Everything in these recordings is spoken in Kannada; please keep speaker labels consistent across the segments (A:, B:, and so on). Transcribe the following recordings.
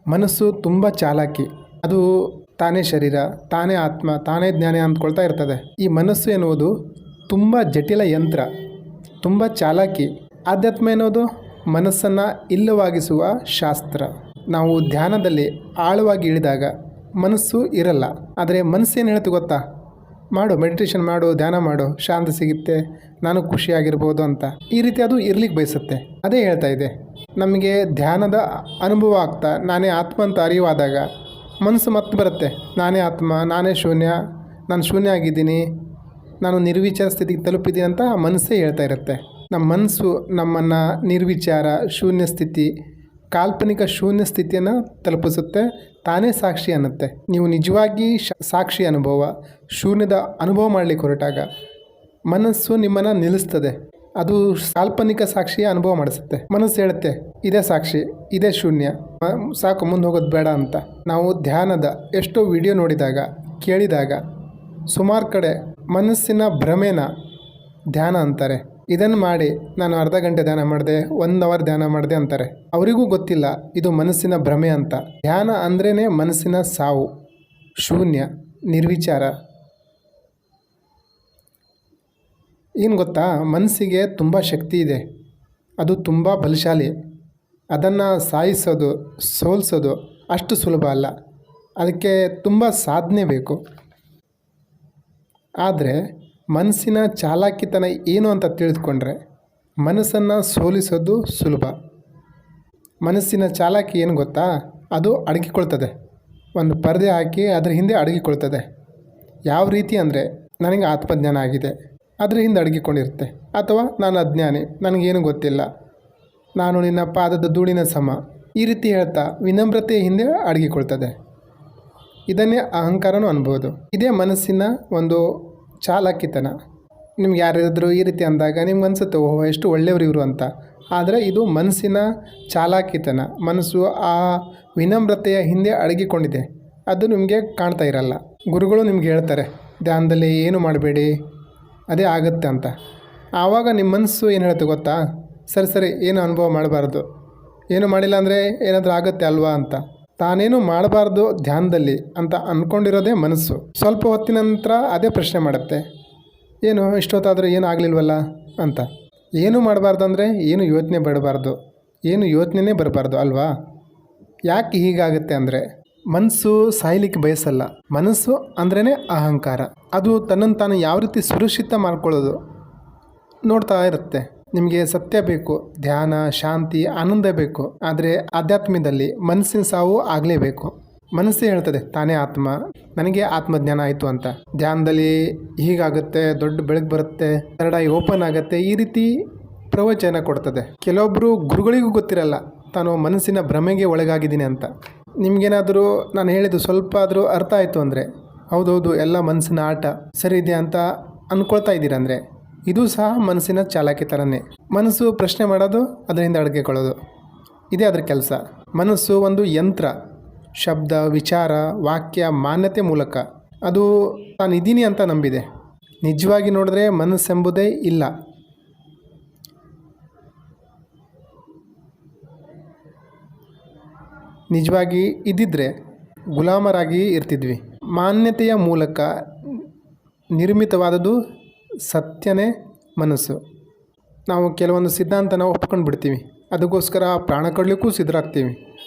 A: ಮನಸ್ಸು ತುಂಬ ಚಾಲಾಕಿ. ಅದು ತಾನೇ ಶರೀರ, ತಾನೇ ಆತ್ಮ, ತಾನೇ ಜ್ಞಾನ ಅಂದ್ಕೊಳ್ತಾ ಇರ್ತದೆ. ಈ ಮನಸ್ಸು ಎನ್ನುವುದು ತುಂಬ ಜಟಿಲ ಯಂತ್ರ, ತುಂಬ ಚಾಲಾಕಿ. ಆಧ್ಯಾತ್ಮ ಎನ್ನುವುದು ಮನಸ್ಸನ್ನು ಇಲ್ಲವಾಗಿಸುವ ಶಾಸ್ತ್ರ. ನಾವು ಧ್ಯಾನದಲ್ಲಿ ಆಳವಾಗಿ ಇಳಿದಾಗ ಮನಸ್ಸು ಇರಲ್ಲ. ಆದರೆ ಮನಸ್ಸೇನು ಹೇಳ್ತು ಗೊತ್ತಾ? ಮಾಡು, ಮೆಡಿಟೇಷನ್ ಮಾಡು, ಧ್ಯಾನ ಮಾಡು, ಶಾಂತಿ ಸಿಗುತ್ತೆ, ನಾನು ಖುಷಿಯಾಗಿರ್ಬೋದು ಅಂತ. ಈ ರೀತಿ ಅದು ಇರ್ಲಿಕ್ಕೆ ಬಯಸುತ್ತೆ. ಅದೇ ಹೇಳ್ತಾ ಇದೆ. ನಮಗೆ ಧ್ಯಾನದ ಅನುಭವ ಆಗ್ತಾ ನಾನೇ ಆತ್ಮ ಅಂತ ಅರಿವಾದಾಗ ಮನಸ್ಸು ಮತ್ತೆ ಬರುತ್ತೆ. ನಾನೇ ಆತ್ಮ, ನಾನೇ ಶೂನ್ಯ, ನಾನು ಶೂನ್ಯ ಆಗಿದ್ದೀನಿ, ನಾನು ನಿರ್ವಿಚಾರ ಸ್ಥಿತಿಗೆ ತಲುಪಿದ್ದೀನಿ ಅಂತ ಮನಸ್ಸೇ ಹೇಳ್ತಾ ಇರುತ್ತೆ. ನಮ್ಮ ಮನಸ್ಸು ನಮ್ಮನ್ನು ನಿರ್ವಿಚಾರ ಶೂನ್ಯ ಸ್ಥಿತಿ, ಕಾಲ್ಪನಿಕ ಶೂನ್ಯ ಸ್ಥಿತಿಯನ್ನು ತಲುಪಿಸುತ್ತೆ. ತಾನೇ ಸಾಕ್ಷಿ ಅನ್ನುತ್ತೆ. ನೀವು ನಿಜವಾಗಿ ಸಾಕ್ಷಿ ಅನುಭವ, ಶೂನ್ಯದ ಅನುಭವ ಮಾಡಲಿಕ್ಕೆ ಹೊರಟಾಗ ಮನಸ್ಸು ನಿಮ್ಮನ್ನು ನಿಲ್ಲಿಸ್ತದೆ. ಅದು ಕಾಲ್ಪನಿಕ ಸಾಕ್ಷಿಯ ಅನುಭವ ಮಾಡಿಸುತ್ತೆ. ಮನಸ್ಸು ಹೇಳುತ್ತೆ, ಇದೇ ಸಾಕ್ಷಿ, ಇದೇ ಶೂನ್ಯ, ಸಾಕು, ಮುಂದೆ ಹೋಗೋದು ಬೇಡ ಅಂತ. ನಾವು ಧ್ಯಾನದ ಎಷ್ಟೋ ವಿಡಿಯೋ ನೋಡಿದಾಗ, ಕೇಳಿದಾಗ ಸುಮಾರು ಕಡೆ ಮನಸ್ಸಿನ ಭ್ರಮೆನ ಧ್ಯಾನ ಅಂತಾರೆ. ಇದನ್ನು ಮಾಡಿ ನಾನು ಅರ್ಧ ಗಂಟೆ ಧ್ಯಾನ ಮಾಡಿದೆ, 1 ಅವರ್ ಧ್ಯಾನ ಮಾಡಿದೆ ಅಂತಾರೆ. ಅವರಿಗೂ ಗೊತ್ತಿಲ್ಲ ಇದು ಮನಸ್ಸಿನ ಭ್ರಮೆ ಅಂತ. ಧ್ಯಾನ ಅಂದ್ರೇ ಮನಸ್ಸಿನ ಸಾವು, ಶೂನ್ಯ, ನಿರ್ವಿಚಾರ. ಏನು ಗೊತ್ತಾ, ಮನಸ್ಸಿಗೆ ತುಂಬ ಶಕ್ತಿ ಇದೆ, ಅದು ತುಂಬ ಬಲಶಾಲಿ. ಅದನ್ನು ಸಾಯಿಸೋದು, ಸೋಲಿಸೋದು ಅಷ್ಟು ಸುಲಭ ಅಲ್ಲ. ಅದಕ್ಕೆ ತುಂಬ ಸಾಧನೆ ಬೇಕು. ಆದರೆ ಮನಸ್ಸಿನ ಚಾಲಾಕಿತನ ಏನು ಅಂತ ತಿಳಿದುಕೊಂಡ್ರೆ ಮನಸ್ಸನ್ನು ಸೋಲಿಸೋದು ಸುಲಭ. ಮನಸ್ಸಿನ ಚಾಲಾಕಿ ಏನು ಗೊತ್ತಾ? ಅದು ಅಡಗಿಕೊಳ್ತದೆ. ಒಂದು ಪರದೆ ಹಾಕಿ ಅದರ ಹಿಂದೆ ಅಡಗಿಕೊಳ್ತದೆ. ಯಾವ ರೀತಿ ಅಂದರೆ, ನನಗೆ ಆತ್ಮಜ್ಞಾನ ಆಗಿದೆ, ಅದರ ಹಿಂದೆ ಅಡಗಿಕೊಂಡಿರುತ್ತೆ. ಅಥವಾ ನಾನು ಅಜ್ಞಾನಿ, ನನಗೇನು ಗೊತ್ತಿಲ್ಲ, ನಾನು ನಿನ್ನ ಪಾದದ ಧೂಳಿನ ಸಮ, ಈ ರೀತಿ ಹೇಳ್ತಾ ವಿನಮ್ರತೆಯ ಹಿಂದೆ ಅಡಗಿಕೊಳ್ತದೆ. ಇದನ್ನೇ ಅಹಂಕಾರನೂ ಅನ್ಬೋದು. ಇದೇ ಮನಸ್ಸಿನ ಒಂದು ಚಾಲಾಕಿತನ. ನಿಮ್ಗೆ ಯಾರಾದರೂ ಈ ರೀತಿ ಅಂದಾಗ ನಿಮ್ಗೆ ಅನಿಸುತ್ತೆ, ಓಹೋ ಎಷ್ಟು ಒಳ್ಳೆಯವರು ಇವರು ಅಂತ. ಆದರೆ ಇದು ಮನಸ್ಸಿನ ಚಾಲಾಕಿತನ. ಮನಸ್ಸು ಆ ವಿನಮ್ರತೆಯ ಹಿಂದೆ ಅಡಗಿಕೊಂಡಿದೆ, ಅದು ನಿಮಗೆ ಕಾಣ್ತಾ ಇರಲ್ಲ. ಗುರುಗಳು ನಿಮ್ಗೆ ಹೇಳ್ತಾರೆ, ಧ್ಯಾನದಲ್ಲಿ ಏನು ಮಾಡಬೇಡಿ, ಅದೇ ಆಗುತ್ತೆ ಅಂತ. ಆವಾಗ ನಿಮ್ಮ ಮನಸ್ಸು ಏನು ಹೇಳುತ್ತೆ ಗೊತ್ತಾ? ಸರಿ ಏನು ಅನುಭವ ಮಾಡಬಾರ್ದು, ಏನು ಮಾಡಿಲ್ಲ ಅಂದರೆ ಏನಾದರೂ ಆಗುತ್ತೆ ಅಲ್ವಾ ಅಂತ. ತಾನೇನು ಮಾಡಬಾರ್ದು ಧ್ಯಾನದಲ್ಲಿ ಅಂತ ಅಂದ್ಕೊಂಡಿರೋದೇ ಮನಸ್ಸು. ಸ್ವಲ್ಪ ಹೊತ್ತಿನ ನಂತರ ಅದೇ ಪ್ರಶ್ನೆ ಮಾಡುತ್ತೆ, ಏನು ಇಷ್ಟೊತ್ತಾದರೂ ಏನು ಆಗಲಿಲ್ವಲ್ಲ ಅಂತ. ಏನು ಮಾಡಬಾರ್ದು ಅಂದರೆ ಏನು ಯೋಚನೆ ಬರಬಾರ್ದು, ಏನು ಯೋಚನೆನೇ ಬರಬಾರ್ದು ಅಲ್ವಾ? ಯಾಕೆ ಹೀಗಾಗುತ್ತೆ ಅಂದರೆ, ಮನಸ್ಸು ಸಾಯ್ಲಿಕ್ಕೆ ಬಯಸಲ್ಲ. ಮನಸ್ಸು ಅಂದ್ರೇ ಅಹಂಕಾರ. ಅದು ತನ್ನನ್ನು ತಾನು ಯಾವ ರೀತಿ ಸುರಕ್ಷಿತ ಮಾಡ್ಕೊಳ್ಳೋದು ನೋಡ್ತಾ ಇರುತ್ತೆ. ನಿಮಗೆ ಸತ್ಯ ಬೇಕು, ಧ್ಯಾನ, ಶಾಂತಿ, ಆನಂದ ಬೇಕು. ಆದರೆ ಆಧ್ಯಾತ್ಮದಲ್ಲಿ ಮನಸ್ಸಿನ ಸಾವು ಆಗಲೇಬೇಕು. ಮನಸ್ಸೇ ಹೇಳ್ತದೆ, ತಾನೇ ಆತ್ಮ, ನನಗೆ ಆತ್ಮಜ್ಞಾನ ಆಯಿತು ಅಂತ. ಧ್ಯಾನದಲ್ಲಿ ಹೀಗಾಗುತ್ತೆ, ದೊಡ್ಡ ಬೆಳಕು ಬರುತ್ತೆ, ಥರ್ಡ್ ಐ ಓಪನ್ ಆಗುತ್ತೆ, ಈ ರೀತಿ ಪ್ರವಚನ ಕೊಡ್ತದೆ. ಕೆಲವೊಬ್ಬರು ಗುರುಗಳಿಗೂ ಗೊತ್ತಿರಲ್ಲ ತಾನು ಮನಸ್ಸಿನ ಭ್ರಮೆಗೆ ಒಳಗಾಗಿದ್ದೀನಿ ಅಂತ. ನಿಮಗೇನಾದರೂ ನಾನು ಹೇಳಿದ್ದು ಸ್ವಲ್ಪ ಆದರೂ ಅರ್ಥ ಆಯಿತು ಅಂದರೆ, ಹೌದೌದು ಎಲ್ಲ ಮನಸ್ಸಿನ ಆಟ ಸರಿ ಇದೆ ಅಂತ ಅಂದ್ಕೊಳ್ತಾ ಇದ್ದೀರಂದರೆ ಇದು ಸಹ ಮನಸ್ಸಿನ ಚಾಲಾಕಿ ಥರನೇ. ಮನಸ್ಸು ಪ್ರಶ್ನೆ ಮಾಡೋದು, ಅದರಿಂದ ಅಡಗಿಕೊಳ್ಳೋದು, ಇದೇ ಅದರ ಕೆಲಸ. ಮನಸ್ಸು ಒಂದು ಯಂತ್ರ. ಶಬ್ದ, ವಿಚಾರ, ವಾಕ್ಯ, ಮಾನ್ಯತೆ ಮೂಲಕ ಅದು ನಾನು ಇದ್ದೀನಿ ಅಂತ ನಂಬಿದೆ. ನಿಜವಾಗಿ ನೋಡಿದ್ರೆ ಮನಸ್ಸೆಂಬುದೇ ಇಲ್ಲ. ನಿಜವಾಗಿ ಇದ್ದಿದ್ದರೆ ಗುಲಾಮರಾಗಿ ಇರ್ತಿದ್ವಿ. ಮಾನ್ಯತೆಯ ಮೂಲಕ ನಿರ್ಮಿತವಾದದ್ದು ಸತ್ಯನೇ ಮನಸ್ಸು. ನಾವು ಕೆಲವೊಂದು ಸಿದ್ಧಾಂತನ ಒಪ್ಕೊಂಡು ಬಿಡ್ತೀವಿ, ಅದಕ್ಕೋಸ್ಕರ ಪ್ರಾಣ ಕೊಡಲಿಕ್ಕೂ ಸಿದ್ಧರಾಗ್ತೀವಿ.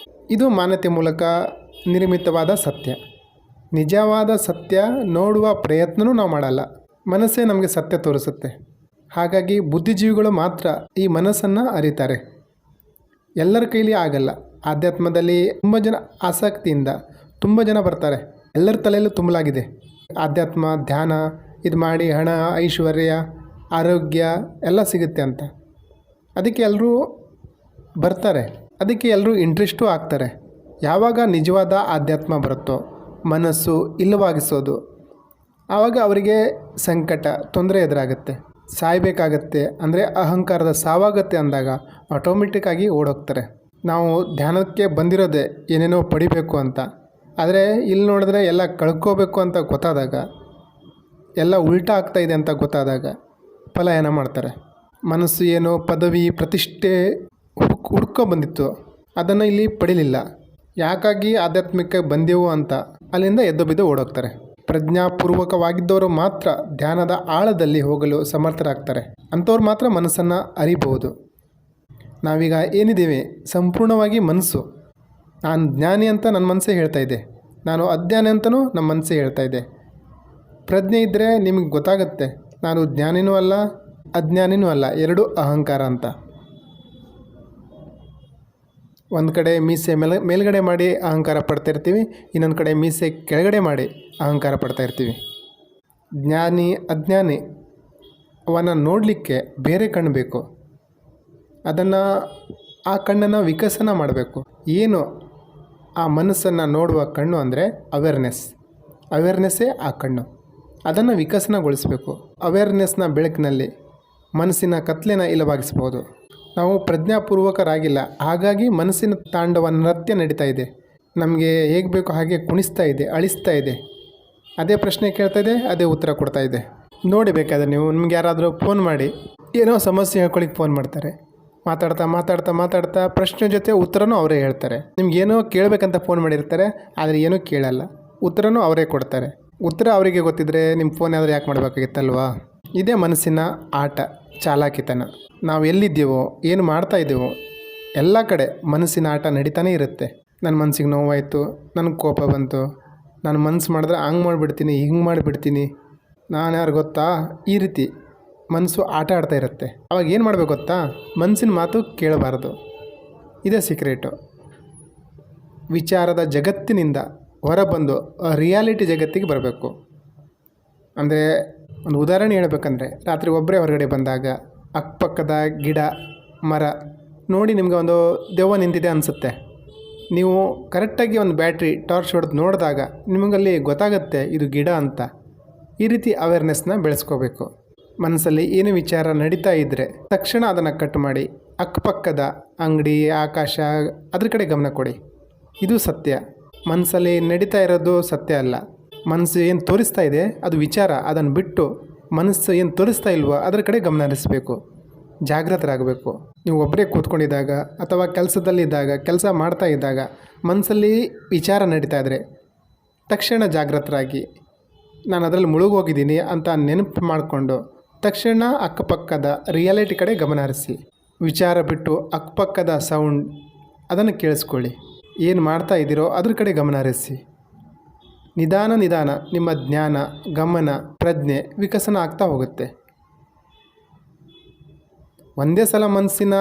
A: ಇದು ಮಾನ್ಯತೆ ಮೂಲಕ ನಿರ್ಮಿತವಾದ ಸತ್ಯ. ನಿಜವಾದ ಸತ್ಯ ನೋಡುವ ಪ್ರಯತ್ನವೂ ನಾವು ಮಾಡಲ್ಲ. ಮನಸ್ಸೇ ನಮಗೆ ಸತ್ಯ ತೋರಿಸುತ್ತೆ. ಹಾಗಾಗಿ ಬುದ್ಧಿಜೀವಿಗಳು ಮಾತ್ರ ಈ ಮನಸ್ಸನ್ನು ಅರಿತಾರೆ. ಎಲ್ಲರ ಕೈಲಿ ಆಗಲ್ಲ. ಆಧ್ಯಾತ್ಮದಲ್ಲಿ ತುಂಬ ಜನ ಆಸಕ್ತಿಯಿಂದ ತುಂಬ ಜನ ಬರ್ತಾರೆ. ಎಲ್ಲರ ತಲೆಯಲ್ಲೂ ತುಂಬಲಾಗಿದೆ ಆಧ್ಯಾತ್ಮ, ಧ್ಯಾನ, ಇದು ಮಾಡಿ ಹಣ, ಐಶ್ವರ್ಯ, ಆರೋಗ್ಯ ಎಲ್ಲ ಸಿಗುತ್ತೆ ಅಂತ. ಅದಕ್ಕೆ ಎಲ್ಲರೂ ಬರ್ತಾರೆ, ಅದಕ್ಕೆ ಎಲ್ಲರೂ ಇಂಟ್ರೆಸ್ಟು ಆಗ್ತಾರೆ. ಯಾವಾಗ ನಿಜವಾದ ಆಧ್ಯಾತ್ಮ ಬರುತ್ತೋ, ಮನಸ್ಸು ಇಲ್ಲವಾಗಿಸೋದು, ಆವಾಗ ಅವರಿಗೆ ಸಂಕಟ, ತೊಂದರೆ ಎದುರಾಗುತ್ತೆ. ಸಾಯಬೇಕಾಗತ್ತೆ ಅಂದರೆ ಅಹಂಕಾರದ ಸಾವಾಗತ್ತೆ ಅಂದಾಗ ಆಟೋಮೆಟಿಕ್ಕಾಗಿ ಓಡೋಗ್ತಾರೆ. ನಾವು ಧ್ಯಾನಕ್ಕೆ ಬಂದಿರೋದೇ ಏನೇನೋ ಪಡಿಬೇಕು ಅಂತ. ಆದರೆ ಇಲ್ಲಿ ನೋಡಿದ್ರೆ ಎಲ್ಲ ಕಳ್ಕೋಬೇಕು ಅಂತ ಗೊತ್ತಾದಾಗ, ಎಲ್ಲ ಉಲ್ಟಾ ಆಗ್ತಾಯಿದೆ ಅಂತ ಗೊತ್ತಾದಾಗ ಪಲಾಯನ ಮಾಡ್ತಾರೆ. ಮನಸ್ಸು ಏನೋ ಪದವಿ, ಪ್ರತಿಷ್ಠೆ ಹುಡ್ಕೊ ಬಂದಿತ್ತು, ಅದನ್ನು ಇಲ್ಲಿ ಪಡೀಲಿಲ್ಲ. ಯಾಕಾಗಿ ಆಧ್ಯಾತ್ಮಿಕ ಬಂದೆವು ಅಂತ ಅಲ್ಲಿಂದ ಎದ್ದು ಬಿದ್ದು ಓಡೋಗ್ತಾರೆ. ಪ್ರಜ್ಞಾಪೂರ್ವಕವಾಗಿದ್ದವರು ಮಾತ್ರ ಧ್ಯಾನದ ಆಳದಲ್ಲಿ ಹೋಗಲು ಸಮರ್ಥರಾಗ್ತಾರೆ. ಅಂಥವ್ರು ಮಾತ್ರ ಮನಸ್ಸನ್ನು ಅರಿಬಹುದು. ನಾವೀಗ ಏನಿದ್ದೀವಿ ಸಂಪೂರ್ಣವಾಗಿ ಮನಸ್ಸು. ನಾನು ಜ್ಞಾನಿ ಅಂತ ನನ್ನ ಮನಸ್ಸೇ ಹೇಳ್ತಾ ಇದೆ, ನಾನು ಅಜ್ಞಾನಿ ಅಂತಲೂ ನಮ್ಮ ಮನಸ್ಸೇ ಹೇಳ್ತಾ ಇದೆ. ಪ್ರಜ್ಞೆ ಇದ್ದರೆ ನಿಮಗೆ ಗೊತ್ತಾಗುತ್ತೆ ನಾನು ಜ್ಞಾನಿನೂ ಅಲ್ಲ ಅಜ್ಞಾನಿನೂ ಅಲ್ಲ, ಎರಡೂ ಅಹಂಕಾರ ಅಂತ. ಒಂದು ಕಡೆ ಮೀಸೆ ಮೇಲ್ಗಡೆ ಮಾಡಿ ಅಹಂಕಾರ ಪಡ್ತಾ ಇರ್ತೀವಿ, ಇನ್ನೊಂದು ಕಡೆ ಮೀಸೆ ಕೆಳಗಡೆ ಮಾಡಿ ಅಹಂಕಾರ ಪಡ್ತಾ ಇರ್ತೀವಿ. ಜ್ಞಾನಿ ಅಜ್ಞಾನಿ ಅವನ್ನ ನೋಡಲಿಕ್ಕೆ ಬೇರೆ ಕಣ್ಣು ಬೇಕು. ಅದನ್ನು ಆ ಕಣ್ಣನ್ನು ವಿಕಸನ ಮಾಡಬೇಕು. ಏನು ಆ ಮನಸ್ಸನ್ನು ನೋಡುವ ಕಣ್ಣು ಅಂದರೆ ಅವೇರ್ನೆಸ್ಸೇ ಆ ಕಣ್ಣು. ಅದನ್ನು ವಿಕಸನಗೊಳಿಸಬೇಕು. ಅವೇರ್ನೆಸ್ನ ಬೆಳಕಿನಲ್ಲಿ ಮನಸ್ಸಿನ ಕತ್ಲೆನ ಇಲ್ಲವಾಗಿಸ್ಬೋದು. ನಾವು ಪ್ರಜ್ಞಾಪೂರ್ವಕರಾಗಿಲ್ಲ, ಹಾಗಾಗಿ ಮನಸ್ಸಿನ ತಾಂಡವ ನೃತ್ಯ ನಡೀತಾ ಇದೆ. ನಮಗೆ ಹೇಗೆ ಬೇಕೋ ಹಾಗೆ ಕುಣಿಸ್ತಾ ಇದೆ, ಅಳಿಸ್ತಾ ಇದೆ. ಅದೇ ಪ್ರಶ್ನೆ ಕೇಳ್ತಾ ಇದೆ, ಅದೇ ಉತ್ತರ ಕೊಡ್ತಾ ಇದೆ. ನೋಡಿ ಬೇಕಾದ್ರೆ ನೀವು ನಿಮ್ಗೆ ಯಾರಾದರೂ ಫೋನ್ ಮಾಡಿ ಏನೋ ಸಮಸ್ಯೆ ಹೇಳ್ಕೊಳ್ಳಿಕ್ಕೆ ಫೋನ್ ಮಾಡ್ತಾರೆ. ಮಾತಾಡ್ತಾ ಪ್ರಶ್ನೆ ಜೊತೆ ಉತ್ತರನೂ ಅವರೇ ಹೇಳ್ತಾರೆ. ನಿಮ್ಗೇನೋ ಕೇಳಬೇಕಂತ ಫೋನ್ ಮಾಡಿರ್ತಾರೆ, ಆದರೆ ಏನೂ ಕೇಳಲ್ಲ, ಉತ್ತರನೂ ಅವರೇ ಕೊಡ್ತಾರೆ. ಉತ್ತರ ಅವರಿಗೆ ಗೊತ್ತಿದ್ದರೆ ನಿಮ್ಮ ಫೋನ್ ಯಾವ್ದಾರು ಯಾಕೆ ಮಾಡಬೇಕಾಗಿತ್ತಲ್ವಾ? ಇದೇ ಮನಸ್ಸಿನ ಆಟ, ಚಾಲಾಕಿತನ. ನಾವು ಎಲ್ಲಿದ್ದೀವೋ, ಏನು ಮಾಡ್ತಾ ಇದ್ದೀವೋ ಎಲ್ಲ ಕಡೆ ಮನಸ್ಸಿನ ಆಟ ನಡೀತಾನೆ ಇರುತ್ತೆ. ನನ್ನ ಮನಸ್ಸಿಗೆ ನೋವಾಯಿತು, ನನಗೆ ಕೋಪ ಬಂತು, ನಾನು ಮನಸ್ಸು ಮಾಡಿದ್ರೆ ಹಂಗೆ ಮಾಡಿಬಿಡ್ತೀನಿ, ಹಿಂಗೆ ಮಾಡಿಬಿಡ್ತೀನಿ, ನಾನು ಯಾರು ಗೊತ್ತಾ, ಈ ರೀತಿ ಮನಸ್ಸು ಆಟ ಆಡ್ತಾ ಇರುತ್ತೆ. ಅವಾಗ ಏನು ಮಾಡಬೇಕು ಗೊತ್ತಾ? ಮನಸ್ಸಿನ ಮಾತು ಕೇಳಬಾರ್ದು. ಇದೇ ಸೀಕ್ರೆಟು. ವಿಚಾರದ ಜಗತ್ತಿನಿಂದ ಹೊರಬಂದು ರಿಯಾಲಿಟಿ ಜಗತ್ತಿಗೆ ಬರಬೇಕು. ಅಂದರೆ ಒಂದು ಉದಾಹರಣೆ ಹೇಳ್ಬೇಕಂದ್ರೆ, ರಾತ್ರಿ ಒಬ್ಬರೇ ಹೊರಗಡೆ ಬಂದಾಗ ಅಕ್ಕಪಕ್ಕದ ಗಿಡ ಮರ ನೋಡಿ ನಿಮಗೆ ಒಂದು ದೆವ್ವ ನಿಂತಿದೆ ಅನಿಸುತ್ತೆ. ನೀವು ಕರೆಕ್ಟಾಗಿ ಒಂದು ಬ್ಯಾಟ್ರಿ ಟಾರ್ಚ್ ಹೊಡೆದು ನೋಡಿದಾಗ ನಿಮಗಲ್ಲಿ ಗೊತ್ತಾಗುತ್ತೆ ಇದು ಗಿಡ ಅಂತ. ಈ ರೀತಿ ಅವೇರ್ನೆಸ್ನ ಬೆಳೆಸ್ಕೋಬೇಕು. ಮನಸ್ಸಲ್ಲಿ ಏನು ವಿಚಾರ ನಡೀತಾ ಇದ್ದರೆ ತಕ್ಷಣ ಅದನ್ನು ಕಟ್ ಮಾಡಿ ಅಕ್ಕಪಕ್ಕದ ಅಂಗಡಿ, ಆಕಾಶ ಅದ್ರ ಕಡೆ ಗಮನ ಕೊಡಿ. ಇದು ಸತ್ಯ. ಮನಸ್ಸಲ್ಲಿ ನಡೀತಾ ಇರೋದು ಸತ್ಯ ಅಲ್ಲ. ಮನಸ್ಸು ಏನು ತೋರಿಸ್ತಾ ಇದೆ ಅದು ವಿಚಾರ. ಅದನ್ನು ಬಿಟ್ಟು ಮನಸ್ಸು ಏನು ತೋರಿಸ್ತಾ ಇಲ್ವೋ ಅದರ ಕಡೆ ಗಮನ ಹರಿಸಬೇಕು. ಜಾಗೃತರಾಗಬೇಕು. ನೀವು ಒಬ್ಬರೇ ಕೂತ್ಕೊಂಡಿದ್ದಾಗ ಅಥವಾ ಕೆಲಸದಲ್ಲಿದ್ದಾಗ, ಕೆಲಸ ಮಾಡ್ತಾ ಇದ್ದಾಗ ಮನಸ್ಸಲ್ಲಿ ವಿಚಾರ ನಡೀತಾ ಇದ್ದರೆ ತಕ್ಷಣ ಜಾಗೃತರಾಗಿ ನಾನು ಅದರಲ್ಲಿ ಮುಳುಗೋಗಿದ್ದೀನಿ ಅಂತ ನೆನಪು ಮಾಡಿಕೊಂಡು ತಕ್ಷಣ ಅಕ್ಕಪಕ್ಕದ ರಿಯಾಲಿಟಿ ಕಡೆ ಗಮನ ಹರಿಸಿ. ವಿಚಾರ ಬಿಟ್ಟು ಅಕ್ಕಪಕ್ಕದ ಸೌಂಡ್ ಅದನ್ನು ಕೇಳಿಸ್ಕೊಳ್ಳಿ. ಏನು ಮಾಡ್ತಾ ಇದ್ದೀರೋ ಅದ್ರ ಕಡೆ ಗಮನ ಹರಿಸಿ. ನಿಧಾನ ನಿಮ್ಮ ಜ್ಞಾನ, ಗಮನ, ಪ್ರಜ್ಞೆ ವಿಕಸನ ಆಗ್ತಾ ಹೋಗುತ್ತೆ. ಒಂದೇ ಸಲ ಮನಸ್ಸಿನ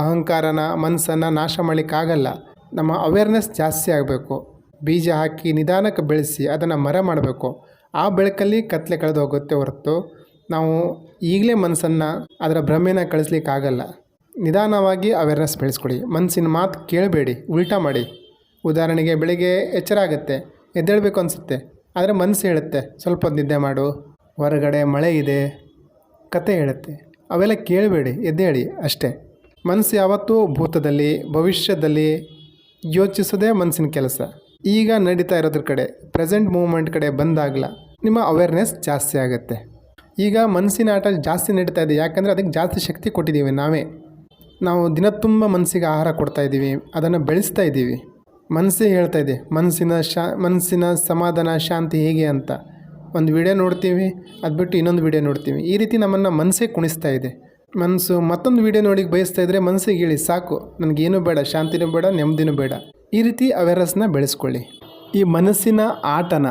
A: ಅಹಂಕಾರನ, ಮನಸ್ಸನ್ನು ನಾಶ ಮಾಡಲಿಕ್ಕಾಗಲ್ಲ. ನಮ್ಮ ಅವೇರ್ನೆಸ್ ಜಾಸ್ತಿ ಆಗಬೇಕು. ಬೀಜ ಹಾಕಿ ನಿಧಾನಕ್ಕೆ ಬೆಳೆಸಿ ಅದನ್ನು ಮರ ಮಾಡಬೇಕು. ಆ ಬೆಳಕಲ್ಲಿ ಕತ್ತಲೆ ಕಳೆದು ಹೋಗುತ್ತೆ ಹೊರತು ನಾವು ಈಗಲೇ ಮನಸ್ಸನ್ನು ಅದರ ಭ್ರಮೆನ ಕಳಿಸ್ಲಿಕ್ಕಾಗಲ್ಲ. ನಿಧಾನವಾಗಿ ಅವೇರ್ನೆಸ್ ಬೆಳೆಸ್ಕೊಡಿ. ಮನಸ್ಸಿನ ಮಾತು ಕೇಳಬೇಡಿ, ಉಲ್ಟಾ ಮಾಡಿ. ಉದಾಹರಣೆಗೆ ಬೆಳಿಗ್ಗೆ ಎಚ್ಚರ ಆಗುತ್ತೆ, ಎದ್ದೇಳಬೇಕು ಅನಿಸುತ್ತೆ, ಆದರೆ ಮನಸ್ಸು ಹೇಳುತ್ತೆ ಸ್ವಲ್ಪ ಹೊತ್ತು ನಿದ್ದೆ ಮಾಡು, ಹೊರಗಡೆ ಮಳೆ ಇದೆ, ಕತೆ ಹೇಳುತ್ತೆ. ಅವೆಲ್ಲ ಕೇಳಬೇಡಿ, ಎದ್ದೇಳಿ ಅಷ್ಟೇ. ಮನಸ್ಸು ಯಾವತ್ತೂ ಭೂತದಲ್ಲಿ, ಭವಿಷ್ಯದಲ್ಲಿ ಯೋಚಿಸೋದೇ ಮನಸ್ಸಿನ ಕೆಲಸ. ಈಗ ನಡೀತಾ ಇರೋದ್ರ ಕಡೆ, ಪ್ರೆಸೆಂಟ್ ಮೂಮೆಂಟ್ ಕಡೆ ಬಂದಾಗಲ ನಿಮ್ಮ ಅವೇರ್ನೆಸ್ ಜಾಸ್ತಿ ಆಗುತ್ತೆ. ಈಗ ಮನಸ್ಸಿನ ಆಟ ಜಾಸ್ತಿ ನಡೀತಾ ಇದೆ, ಯಾಕಂದರೆ ಅದಕ್ಕೆ ಜಾಸ್ತಿ ಶಕ್ತಿ ಕೊಟ್ಟಿದ್ದೀವಿ ನಾವೇ. ನಾವು ದಿನ ತುಂಬ ಮನಸ್ಸಿಗೆ ಆಹಾರ ಕೊಡ್ತಾ ಇದ್ದೀವಿ, ಅದನ್ನು ಬೆಳೆಸ್ತಾ ಇದ್ದೀವಿ. ಮನಸ್ಸೇ ಹೇಳ್ತಾ ಇದೆ ಮನಸ್ಸಿನ ಸಮಾಧಾನ, ಶಾಂತಿ ಹೇಗೆ ಅಂತ. ಒಂದು ವಿಡಿಯೋ ನೋಡ್ತೀವಿ, ಅದು ಬಿಟ್ಟು ಇನ್ನೊಂದು ವಿಡಿಯೋ ನೋಡ್ತೀವಿ. ಈ ರೀತಿ ನಮ್ಮನ್ನು ಮನಸ್ಸೇ ಕುಣಿಸ್ತಾ ಇದೆ. ಮನಸ್ಸು ಮತ್ತೊಂದು ವಿಡಿಯೋ ನೋಡಿ ಬಯಸ್ತಾ ಇದ್ದರೆ ಮನಸ್ಸಿಗೆ ಹೇಳಿ ಸಾಕು, ನನಗೇನು ಬೇಡ, ಶಾಂತಿನೂ ಬೇಡ, ನೆಮ್ಮದಿನೂ ಬೇಡ. ಈ ರೀತಿ ಅವೇರ್ನೆಸ್ನ ಬೆಳೆಸ್ಕೊಳ್ಳಿ. ಈ ಮನಸ್ಸಿನ ಆಟನ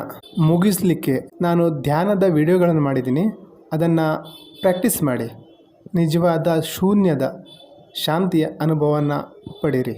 A: ಮುಗಿಸ್ಲಿಕ್ಕೆ ನಾನು ಧ್ಯಾನದ ವಿಡಿಯೋಗಳನ್ನು ಮಾಡಿದ್ದೀನಿ, ಅದನ್ನು ಪ್ರಾಕ್ಟೀಸ್ ಮಾಡಿ ನಿಜವಾದ ಶೂನ್ಯದ ಶಾಂತಿಯ ಅನುಭವವನ್ನು ಪಡೀರಿ.